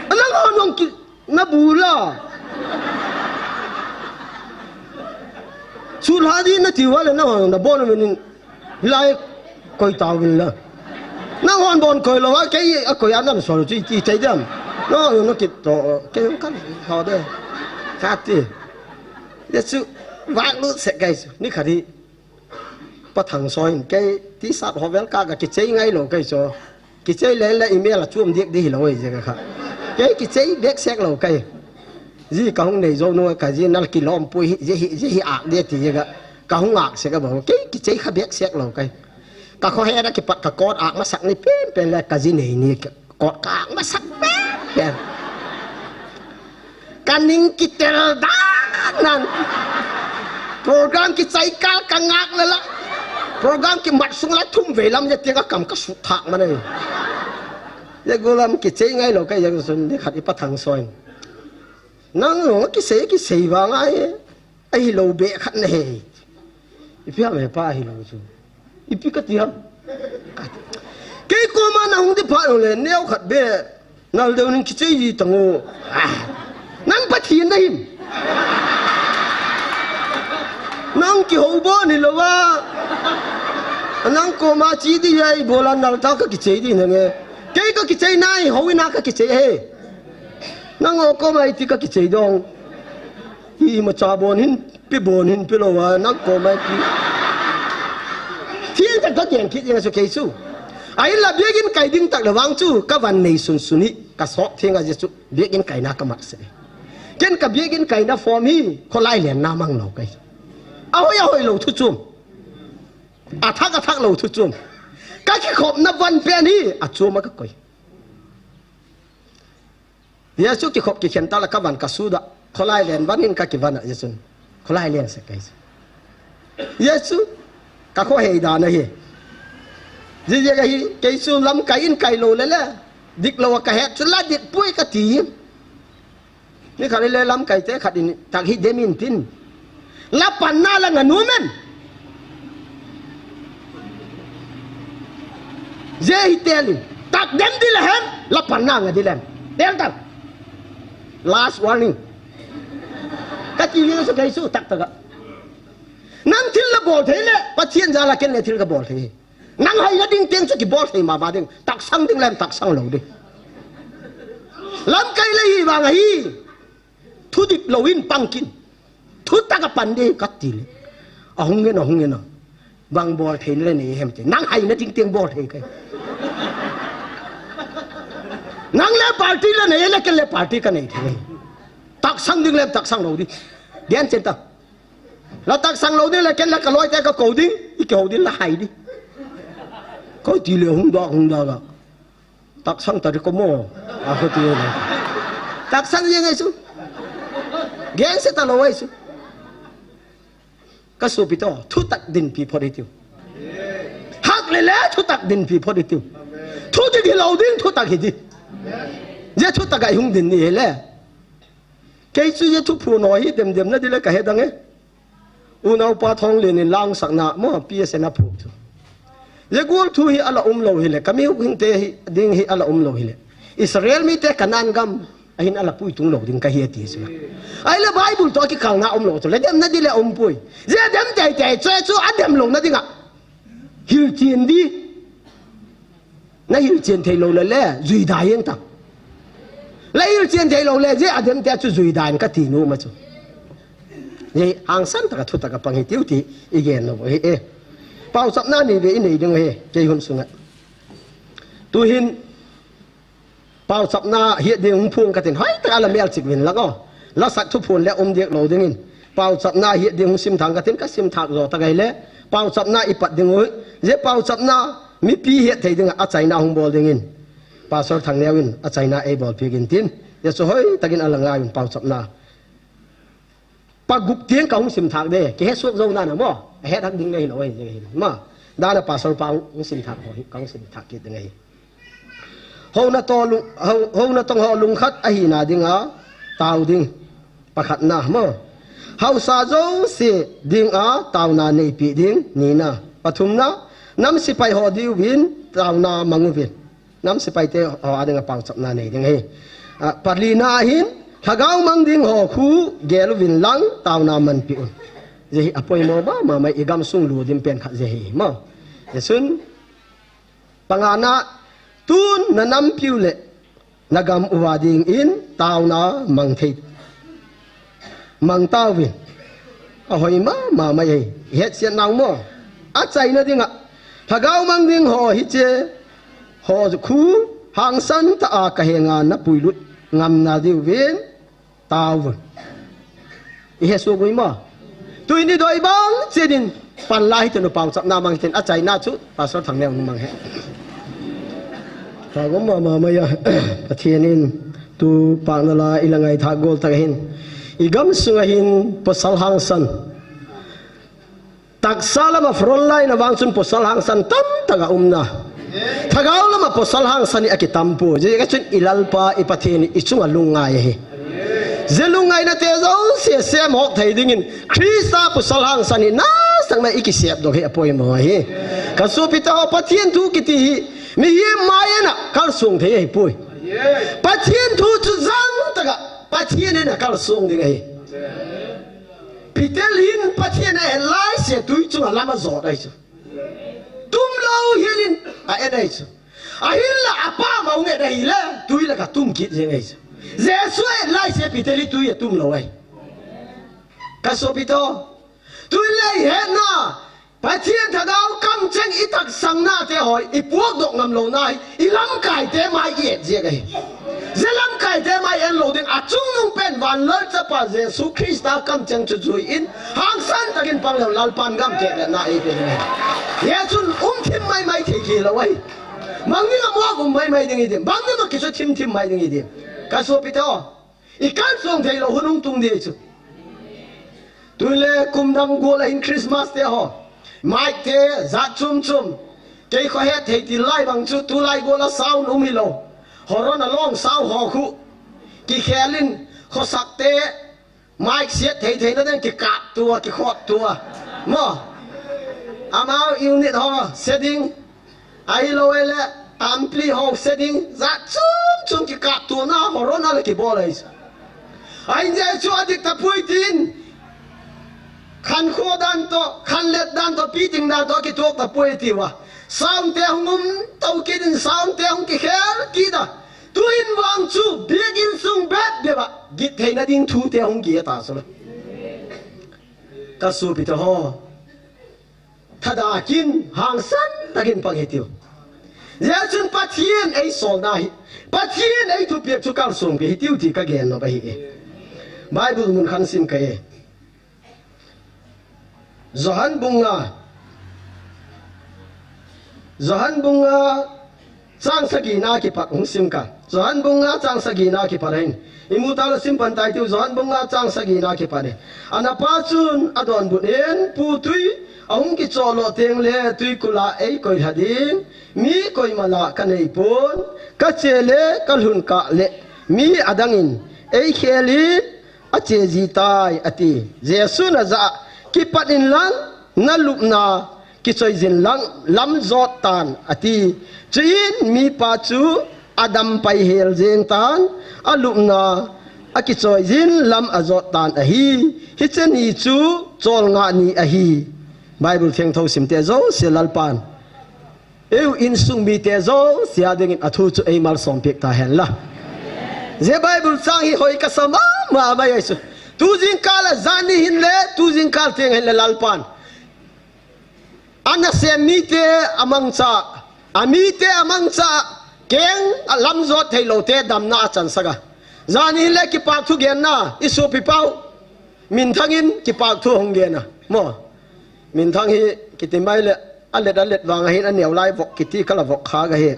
nang on nong ki na bu la sut ha di na ti wa le na na bon min lai koi tao min la na hon bon koi lo cái koi an nam so chi chai dam nó kịp to cái kan ho de khat ti ya su vak lu se kai ni khari pa thang soi cái tí sát ho vel ka cái chơi ngay lo cái so cái chơi lên email là chuom điếc đi lo gì cái chơi điếc xét lo cái gì cả hôm này rồi nó cái gì nó kỳ lom pui gì ạc điếc thì cái cả hôm ạc sẽ cái bảo cái chơi khác điếc xét lo cái cả kho he đó cái bắt cả con ạc mà sắc này pen là cái gì này con ạc mà sắc pen kaning kita dan program kita ikal kangak lala program kita mat sung la thum ve lam ya tiga kam ka su thak ma nei ya golam ki chei ngai lo kai ya sun de khat ipa thang soi nang no ki sei wa ngai ai lo be khat nei ipi me pa hi lo chu ipi ka tiam ke ko ma na hung de pha lo le neu khat be nal de ning ki chei ji tango nang pa thien dai nang ki ho bo ni lo wa nang ko ma chi di ai bolan nal ta ka ki chei di ne ke ka ki chei nai ho ina ka ki chei he nang o ko mai ti ka ki chei dong hi ma cha bon hin pi lo wa nang ko mai ki thiên ta ka kian ki yang so ke su ai la biegin kai ding tak la wang chu ka van nei sun suni ka so thenga je chu biegin kai na ka mat se ken ka biegin kai na form hi ko lai len na mang lo kai a hoi lo thu chum a thak lo thu chum ka ki khop na van pen hi a chum ma ka koi yesu ki khop ki khen ta la ka van ka su da ko lai len vanin ka ki van a yesu ko lai len se kai yesu ka ko hei da na hi ji ga hi ke su lam kai in kai lo le le dik lo ka het chu la dik pui ka ti ni khari le lam kai te khat in tak hi demin tin la pan na la nganu men je hi telin tak dem di la hem la pan na nga di len tel tak last warning ka ti ni so kai su tak ta nang thil la bol the le pa chien ja la ken le thil ka bol the nang hai la ding teng chu ki bol the ma ba ding tak sang ding lam tak sang lo di lam kai le hi ba nga hi thu dik lo in pangkin thu ta ka pan de ka ti le a hung nge na bang bol the le ni hem te nang hai na ding teng bol the kai nang le party le nei le ken le party ka nei the tak sang ding lam tak sang lo di dian chen ta la tak sang lo di le ken la ka loi te ka ko ding I ko ding la hai di ko ti le hung da la tak sang ta ko mo a ko ti le tak sang ye ngai su gen se ta lo wai su ka su pi to thu tak din pi positive hak le thu tak din pi positive thu di lo ding thu tak hi di je thu ta ga hung din ni le cái chú je thu phu nói hi dem na đi le ka he dang e u nau pa thong le ni lang sak na mo pi se na phu thu je gol thu hi ala lo hi le kami hing te hi ding hi ala lo hi le Israel mi te kanan gam ahin ala pui tung lo ding ka hi ti se ai le bible to ki khang na lo to le dem na di le pui je dem tai tai chu adem lo na dinga hil chin di na hil chin thei lo le zui da yeng ta la hil chin thei lo le je adem te chu zui da ka ti nu ma chu ye hang san ta ka thu ta ka pang hi tiu ti igen lo he e pau sap na ni ve nei ding he ke hun sunga tu hin pau sap na hi ding phung ka tin hai ta la mel chik win la go la sak thu phun le dek lo ding in pau sap na hi ding sim thang ka tin ka sim thak zo ta gai le pau sap na ipat ding oi je pau sap na mi pi he thei ding a chai na hung bol ding in pastor thang lewin a chai na e bol pi gin tin ye so hoi takin alanga in pau sap na pa gup tiếng ka hung sim thak de ke he suak zo na na mo he thak ding nei lo ai ma da na pastor pau hung sim thak ho ka hung sim thak ki ding ai ho na to lung ho na tong ho lung khat a hi na ding a tau ding pakhat na mo hau sa zo si ding a tau na nei pi ding ni na pathum na nam si pai ho diu win tau na mangu win nam si pai te ho ading a pau chap na nei ding he parli na hin thagau mang ding ho khu gel win lang tau na man pi un je hi apoi mo ba ma mai igam sung lu dim pen kha je hi mo je sun pangana tun na nam piu le nagam uwading in tau na mang thei mang tao win a hoi ma mai het sian nang mo a chai na dinga thagau mang ding ho hi che ho khu hang san ta a ka henga na puilut ngam na diu win tao win i he so goi ma tui ni doi bang che din pan lai te no pau chap na mang ten a chai na chu pastor thang neu mang he ta gom ma ya pathianin tu pang na la ilangai tha gol ta hin igam sunga hin posal hang san tak salama front line awang sun posal hang san tam taga umna thagau lama posal hang san i akitampu je ka chun ilalpa ipathini ichunga lungai he zelungai na te zo se mok thai dingin krista posal hang san na sang na ikisep do he apoi mo he ka su pita pathian tu kiti mi hi mai na kal sung the he pui pathian tu chu zang taga pathian na kal sung ding he Pitelin pathian na lai se tui chu lama zo dai chu tum lo hilin a dai chu a hilla apa ma nge dai la tui la ka tum kit je ngai chu jesu lai se piteli tui tum lo ai ka so pito tui lai he na pathian thagau kam chen itak sang na te hoi i puak dok ngam lo nai i lam kai te mai ye je gai zelam kai te mai en lo ding a chung nung pen van lol cha pa jesu krista kam chen chu chui in hang san takin pang lo lal pan gam te na e pe ne ye chun thim mai the ki lo wai mang ni mo gum mai ding i dim bang ni ma ki chu thim mai ding i dim ka so pito i kan song thei lo hunung tung de chu tu le kum dang go la in christmas te ho mai te za chum ke kho he thei ti lai bang chu tu lai go la sound mi lo horon along sao ho khu ki khelin kho sak te mai siet thei na den ki kap tua ki khot tua mo amao unit ho setting ai lo ele ampli ho setting za chum ki kap tu na horon ala ki bolai ai je chu adik ta puitin khan kho dan to khan let dan to piting dan to ki tok ta puiti wa sound te hungum tau kidin sound te hung ki khel ki da tuin wang chu begin sung bet deba git thei na ding thu te hung ki ta so ka su pi to ho thada kin hang san takin pang hetiu ya chun pathian ei sol na hi pathian ei thu pek chu kal sung bi tiu ti ka gen no ba hi bible mun khan sim ka e Zohan bunga sang sagina ki pak hung sim ka zohan bunga chang sagina ki palain imutal sim pantai tu zohan bunga chang sagina ki pale ana pa chun adon bunen putui ahung ki cholo teng le tui kula ei koi hadin mi koi mala kanei pon ka chele kalhun ka le mi adangin ei kheli ache ji tai ati jesu na za ki patin lang nalupna ki choi jin lang lam zot tan ati chin mi pa chu adam pai hel jeng tan alumna aki choi jin lam azot tan a hi chen hi chu chol nga ni a hi bible theng tho sim te zo se lalpan eu in sung mi te zo sia ding in athu chu ei mal som pek ta hen la je bible sang hi hoi ka sama ma ba yesu tu jing kala zani hin le tu jing kal theng hen le lalpan ana se mi te amang cha amite amangsa keng alam zo thailo te damna chan saga zani le ki pak thu gen na isu pi pau min thangin ki pak thu hong gen na mo min thang hi ki ti mai le alet wang hin an neu lai vok ki ti kala vok kha ga he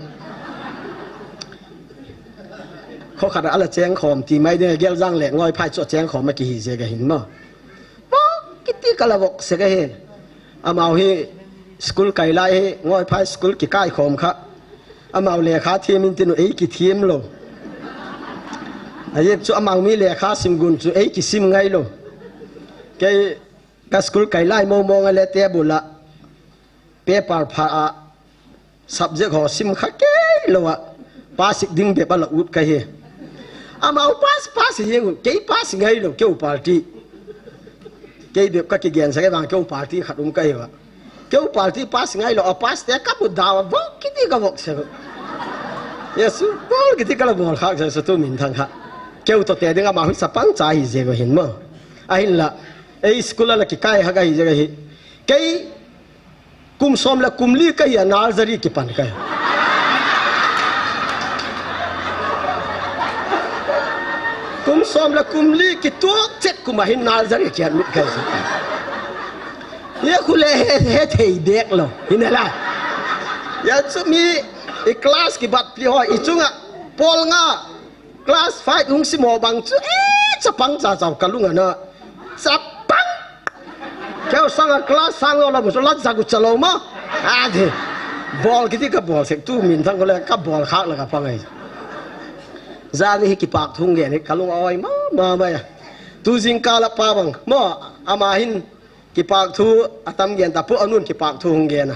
kho khada ala cheng khom ti mai de gel jang le ngoi phai cho cheng khom ma ki hi je ga hin mo ki ti kala vok se ga he amau hi school kai lai ngoi phai school ki kai khom kha amau le kha thiam in tinu ei ki thiam lo ayep chu amau mi le kha sim gun chu ei ki sim ngai lo ke ka school kai lai mo mo ngale te bula paper pha subject ho sim kha ke lo wa pasik ding be bala ut ka he amau pass yeng ke pass ngai lo ke party ke de ka ki gen sa ke bang ke party khatum kai wa kêu party pass ngay lo pass te kapu dawa bo kiti ka bok se yesu bol kiti kala bol khak sa tu min thang ha kêu to te dinga ma hu sapang cha hi je go hin mo a hin la ei school la ki kai ha ga hi je ga hi kei kum som la kum li ka ya nursery ki pan ka kum som la kum li ki tu chet kum hin nursery ki an mit ka ye khule he thei dek lo hinala ya chu mi e class ki bat pli ho i chunga pol nga class 5 ung si mo bang chu chapang cha chaw kalunga na chapang keu sanga class sang lo la bu la za gu chalo ma a de ball ki ti ka ball sek tu min thang ko le ka ball khak la ka pangai za ni ki pak thung ge ni kalung oi ma ya tu jing ka la pa bang mo ama hin ki pak thu atam gen ta pu anun ki pak thu hong gen na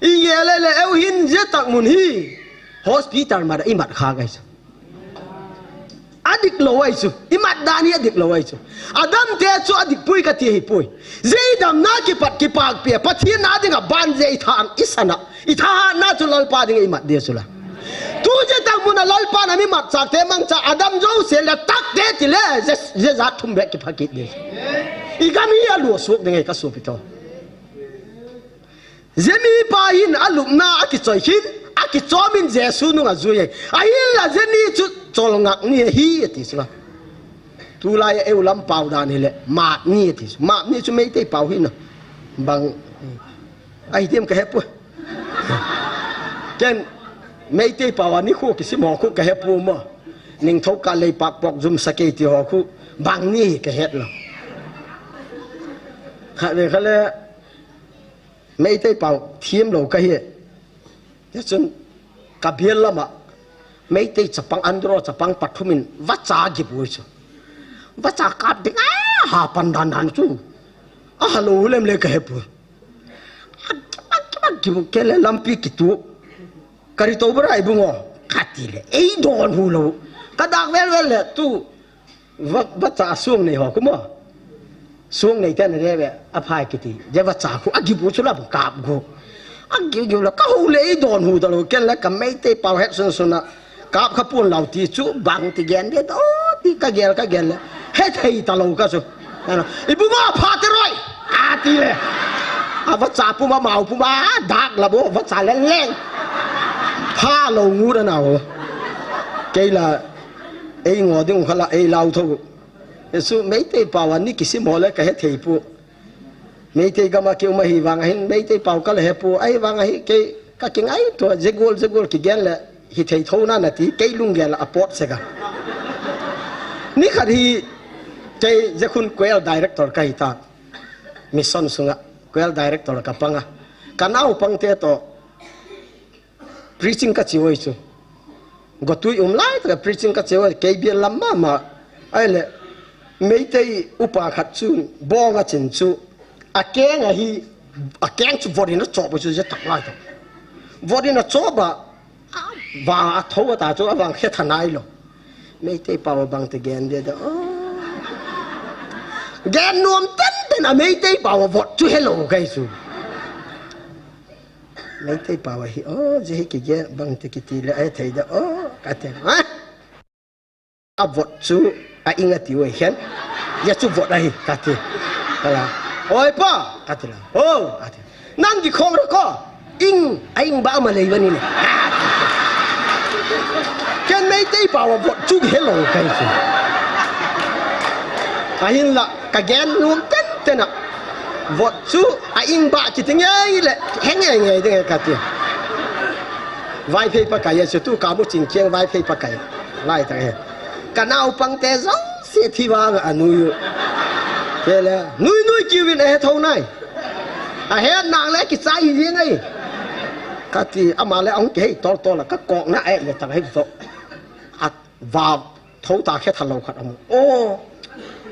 i ye le eu hin je tak mun hi hospital ma da i mat kha gai chu adik lo wai chu i mat da ni adik lo wai chu adam te chu adik pui ka ti hi pui je dam na ki pat ki pak pe pathi na dinga ban je than isana i tha na chu lal pa dinga i mat de chu la tu je tak mun lal pa na mi mat chak te mang cha adam jo se la tak te ti le je za thum be ki phakit de igami alu suak dengan ka suap itu zemi pahin alumna aki choi hin aki chomin jesu nu nga zuye ahil la zeni chu chol ngak ni hi ati sla tu lai eu lam pau da ni le ma ni ati ma ni chu mei te pau hin bang ai dem ka hepu ken mei te pau ni khu ki si mo khu ka hepu mo ning thau ka le pak pok zum sake ti ho khu bang ni ka het lo khá là mấy tay bảo thiêm đầu cái hiện, thế chân cả biển lắm ạ, mấy tay chụp băng andro chụp băng bắt mình vắt chả kịp rồi chứ, vắt chả cắt đi hà pan đàn chú, hello lên lấy cái bữa, cái là làm pi kí tu, cái tàu bơi ai bung cắt đi le, ấy đòn hù lâu, cái đặc vel le tu, vắt chả xuống này họ cũng mà xuống này tên này về áp hai cái gì, giờ vắt chả cũng agi bút là một cặp cũng agi nhiều là cái hồ lệ đòn hù đó cái là cái mấy tay bảo hết sơn na cặp khắp buôn lẩu thì chú bằng thì ghen đấy đó thì cái ghen là hết thầy ta lâu cái số, ibu ma phá thế rồi thì là vắt chả phu ma màu phu ma đạc là bố vắt chả lên phá lâu ngu đó nào cái là ấy ngồi đi ngồi là ấy lâu thôi số mấy tay bảo anh đi kisi mole cái hết thầy pu mấy tay gama kêu mà hi vang hin mấy tay bảo cái là hết pu ấy vang hi cái ngay thôi zegol cái gen là ฮิเทยโทนั่นน่ะที่เกลุงแกละอปอดเสกนี่ขัดฮีใจจะคุณเกลดีเรคเตอร์กันตามิสซันสุงะเกลดีเรคเตอร์กับปังอ่ะกันเอาปังเตะโต preaching กัจจิวอิจูก็ตุยไล่แต่ preaching กัจจิวเกย์เบียลำมาไอ้เล่ไม่ได้อุปขัดจูบองกัจจินจูอาแกงอะฮีอาแกงจูวอร์ดินจอบไปจูจะตักไล่ตัววอร์ดินจอบอะว่าทั่วตาจูวางแค่ทนายหรอไม่ได้ป่าวบางแต่แกนเดียดแกนนวมเต้นเป็นอะไม่ได้ป่าววอดจูเฮลโลไกจูไม่ได้ป่าวฮีจะให้กี่แกบางแต่กี่ทีละไอ้ไทยเด้กัดเถอะฮะอับวอดจูอิงติวเห็นอย่าจูวอดอะไรกัดเถอะกันละโอ้ยป้ากัดเถอะโอ้กัดเถอะนั่งกี่คงแล้วก็อิงบ้ามาเลยวันนี้เนี่ยแกไม่ได้ป่าววอดจูเฮลโลไกจูไอ้หินละกับแกนนวมเต้นเต้นอะวอดจูอิงบ้าจิตยังไงเลยแห้งยังไงยังไงกัดเถอะไว้เพย์ปากไก่สุดตู้กาบุจิงเชียงไว้เพย์ปากไก่ไล่ตั้งเหกันเอาปังเตะซ้ำเสียที่ว่างอ่ะนุยเจ้าเลยนุยคิววินเอเท่าไหนอ่ะเห็นนางเล็กกิจใจยังไงก็ที่อามาแล้วองเกย์โตละก็กองหน้าเอ๊ะเนี่ยตั้งให้โตอัดว่าเท่าตาแค่ทะเลาะกันโอ้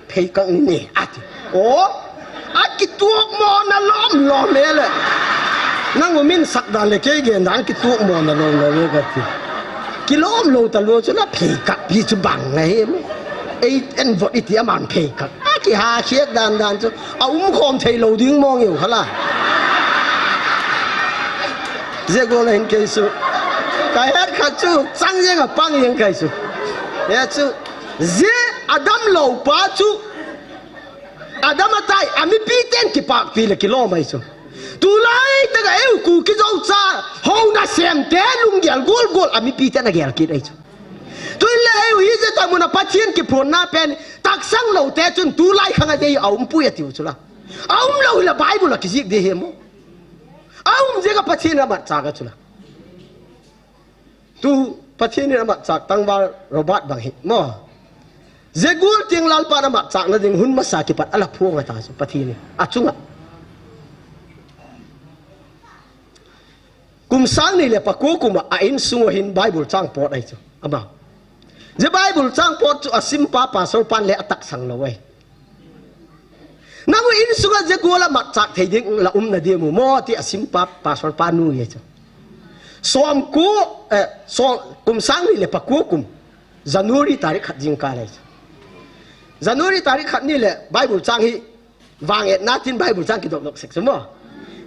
เพย์กังนี่อัดโอ้อัดกิตัวมอนะล้อมเนี่ยเลยนั่งว่ามินสักดานเลยเกย์เกย์นั่งกิตัวมอนะล้อมเลยก็ที่กิโลมโลตะโลจุละเพกับพี่จุบังไงไอ้เอ็นวอดอิติอามันเพกับกี่หาเชียดดานจุเอาคอมเทโลดึงมองอยู่ขล่ะเจ้าก็เลยเห็นเกสุใครฮัดขัดจูจังยังกับปังยังเกสุเนี่ยจูเจ้าอดัมโลป้าจูอดัมมาตายอามิปีเต้นกี่ปากปีละกิโลไม่จูtu lai ta ga eu ku ki zo cha ho na sem te lung gel gol ami pi te na gel ki dai tu le eu hi je ta mu na pathian ki phon na pen tak sang lo te chun tu lai khanga de aum pu ya tiu chula aum lo la bible la ki zik de he mo aum je ga pathian na ma cha ga chula tu pathian na ma cha tang ba robat bang hi mo je gul ting lal pa na ma cha na ding hun ma sa ki pat ala phuang ta so pathian a chungaกุมสังนี่แหละปะกูกุมอ่ะอินสุงหินไบเบิลจ้างปอดไอ้เจ้าอ่ะบ่าวจะไบเบิลจ้างปอดจุอ่ะซิมป้าป่าโซปันเละตักสังละเว้ยนั่งว่าอินสุงจะกูละมัดจากเทียงละน่ะเดียวมูมอที่อ่ะซิมป้าป่าโซปันนู่นไอ้เจ้าส่วนกูส่วนกุมสังนี่แหละปะกูกุมจันวารีตาริขัดจิงกาเลยจันวารีตาริขัดนี่แหละไบเบิลจ้างฮีวางเอ็ดนาทินไบเบิลจ้างกิดดอกเสกสมอ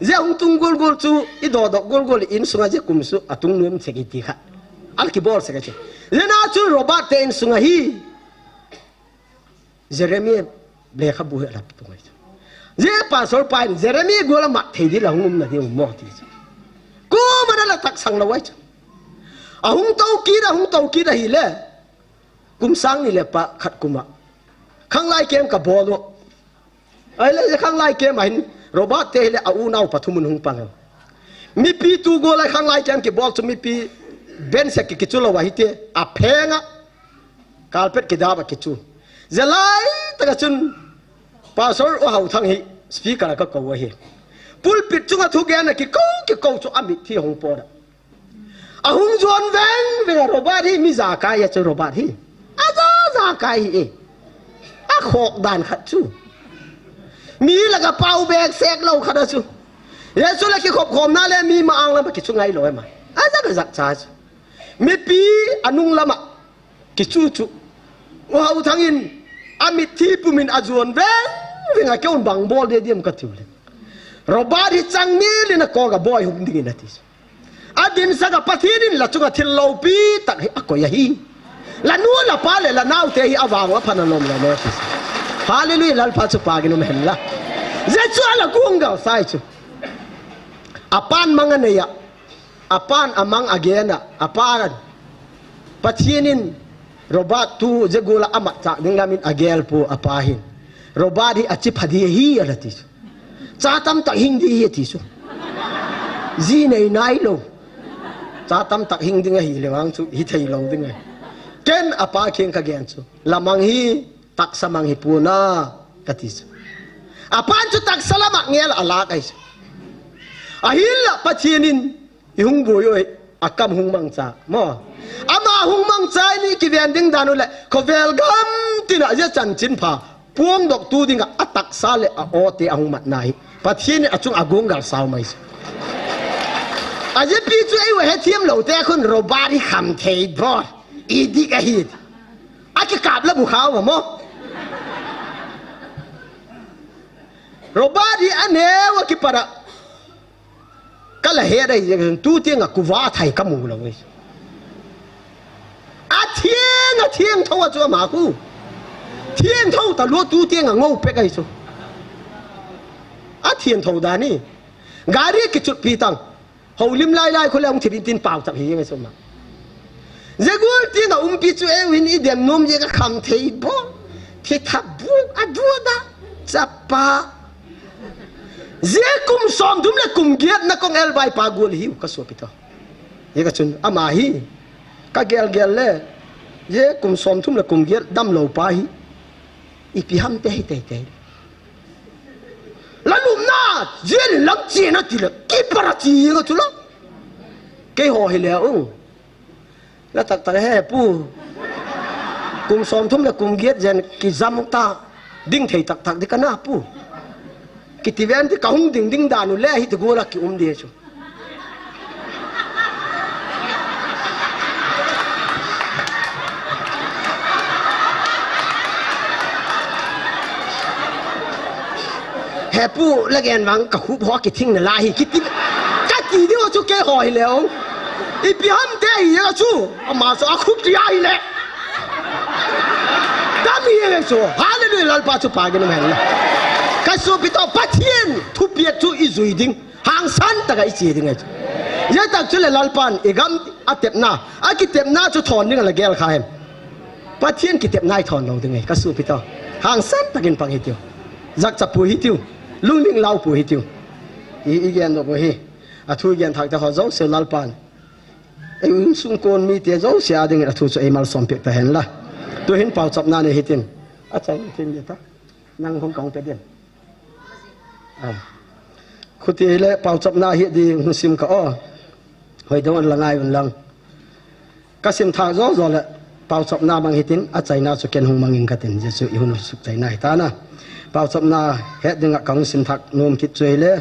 เจ้าหุ่นตุงกอลจูอีดอดกอลอินสุงาเจ้ากุมสุอาตุงนุ่มเสกิติค่ะอัลกิบอลเสกิติเจ้าน่าจูโรบัตเตนสุงาฮีเจเรมีเบลคบุเหรับตรงนี้เจ้าป้าสอลปายเจเรมีกูละมัดเทียดีละหุ่นน่ะที่หุ่นมอดีกูมันนั่นละตักสังละไว้จ้ะหุ่นเต้ากีดะฮีเล่กุมสังนี่แหละปะขัดกุมะข้างไล่เกมกับบอลไอ้เล่ข้างไล่เกมเห็นโรบัตเตะเลยเอาหน้าปัทุมุนหงปังมีปีตูโกเลยข้างไล่แกมกี่บอลจะมีปีเบนเสกกิจุลวะฮิเตอเพงะกาลเป็ดกิดาบกิจุจะไล่ตั้งแต่จนป้าสอนว่าเขาทั้งฮีสปีกอะไรก็กวฮีปุลปิดจุงทุกอย่างนะกิโก้จุอามิที่หงปอดอาหงจวนเวงโรบัตที่มีจากายจะโรบัตที่อาจารย์จากายฮีอาขอกด่านขัดจูมีแล้วก็เป่าแบกแซกเราขนาดสูเยซูเลยคิดขบขมน่าเลยมีมาอังแล้วมาคิดช่วงไงลอยมาอาจจะก็จักจ้ามีปีอนุงละมาคิดจู่ว่าเอาทั้งอินอามิที่ปุ่มินอาจวนเว้งเว้งเกี่ยวบังบอลเดียมกัดทิวเลยรบาริจังมีเลยนะก็กับบอยหุ่นดิ้งนาทีอดินสักปะทีนี่ละจุกทิลโลปีตักให้อากอยฮีละนู้นละปาเลยละน้าวเตะอาวางว่าพนันนมละเนาะฮาเลลูยาลัลพัชปากินุเมลละเจ้าชัวละกุ้งเกาใส่ชูอาปานมังเนียอาปานอามังอาเกนะอาปานปัจเจนินโรบัตตูเจกูละอามัดจากดึงลามินอาเกลปูอาปาหินโรบัตที่อาชิพดีฮีอะไรที่ชูจ้าตั้มตักหิงดีฮีที่ชูจีเนยนายโล cha tam tak hing ding hi lewang chu hi thei lo ding ai ken apa kheng ka gen chu lamang hi tak samang hi puna kati chu apan chu tak salama ngel ala kai chu ahilla pathinin ihung boy akam hung mang cha mo ama hung mang cha ni ki ven ding danu le ko vel gam tina ja chan chin pha puang dok tu ding atak sale a ote ang mat nai pathin achung agung gal saw mai aje pi chu ai we he thiam lo te khun ro ba ri kham thei bo i di ka hi a ki kap la bu khaw mo ro ba ri ane wa ki para kala he dai tu tiang ku wa thai ka mu lo we a thiang thaw chu ma ku thiên thâu ta lúa tu tiên à ngô pe cái số á thiên thâu đà ni gari cái chút pi tăng hậu lim lai lai khôi ông thì tin bảo tập hiện cái số mà giờ gul tiên à pi chú em win idem nom giờ cái kham thấy bo thì tháp bu à đua da chapa giờ kum som dum le kum giat na kong el bai pa gul hiu cái số pi to giờ cái chun ama hi cái gel le giờ kum som dum le kum giat dam lo pa hi ipiham te lalu na jen lam chi na ti la ki para chi nga tu lo ke ho hi le la tak tak he pu kum som thum la kum giet jen ki zam ta ding thei tak tak di kana pu ki ti ven ti ka hung ding da nu le hi tu go la ki de chu pu la gen wang ka khu ho ki thing na la hi ki ti ka ti di o chu ke hoi le o i pi ham te ya chu ma so a khu ti ai le da mi ye so hallelujah lal pa chu pa gen men la ka so pi to pa thien thu pi chu i zui ding hang san ta ga i chi ding ai ya tak chu le lal pan e gam a tep na a ki tep na chu thon ding la gel kha hem pa thien ki tep nai thon lo ding ai ka so pi to hang san ta gen pang hi tiu zak cha pu hi tiu lung ling lau pu hi tiu i gen do bo hi a thu gen thak ta ho zo se lal pan e un sung kon mi te zo sia ding a thu so e mal som pe ta hen la tu hin pau chap na ne hi tin a chai tin de ta nang hong kong pe den khu ti le pau chap na hi di hu sim ka o hoi dong la ngai un lang ka sim tha zo zo le pau chap na bang hi tin a chai na so ken hong mangin ka tin je su i hun su chai nai ta na bảo sắp na hết đừng ngạc cống xin thắc nôm kít chơi lẽ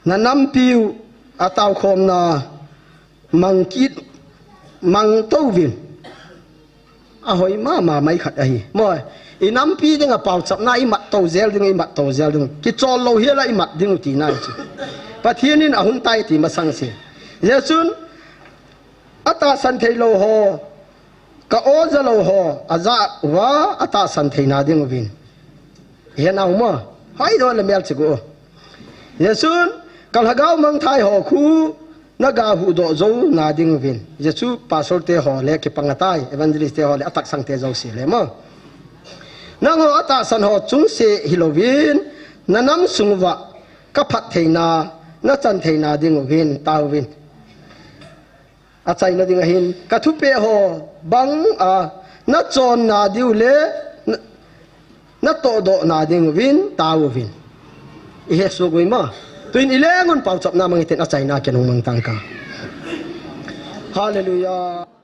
na năm piu à tàu khom na mang kít mang tâu viên à hồi mà mấy khát ấy mọi i năm pi đừng bảo sắp na i mặt tàu gel đừng i mặt tàu gel đừng cái cho lâu hết lại mặt đừng tí này chứ và thiên nhiên à hung tay thì mà sang xì giờ xuân à ta san thấy lâu hồ ka o za lo ho aza wa ata san theina ding vin he na uma hai do le mel chigo yesun kal hagau mang thai ho khu na ga hu do zo na ding vin yesu pastor te ho le ke pangatai evangelist te ho le atak sang te zo si le mo nang ho ata san ho chung se hilovin na nam sungwa ka phat theina na chan theina ding vin taw vin a chai na ding hin ka thu pe ho bang a na chon na diu le na to do na ding win taw win i he so goi ma tuin ilengon pau chap na mang iten a chai na ken hong mang tang ka hallelujah.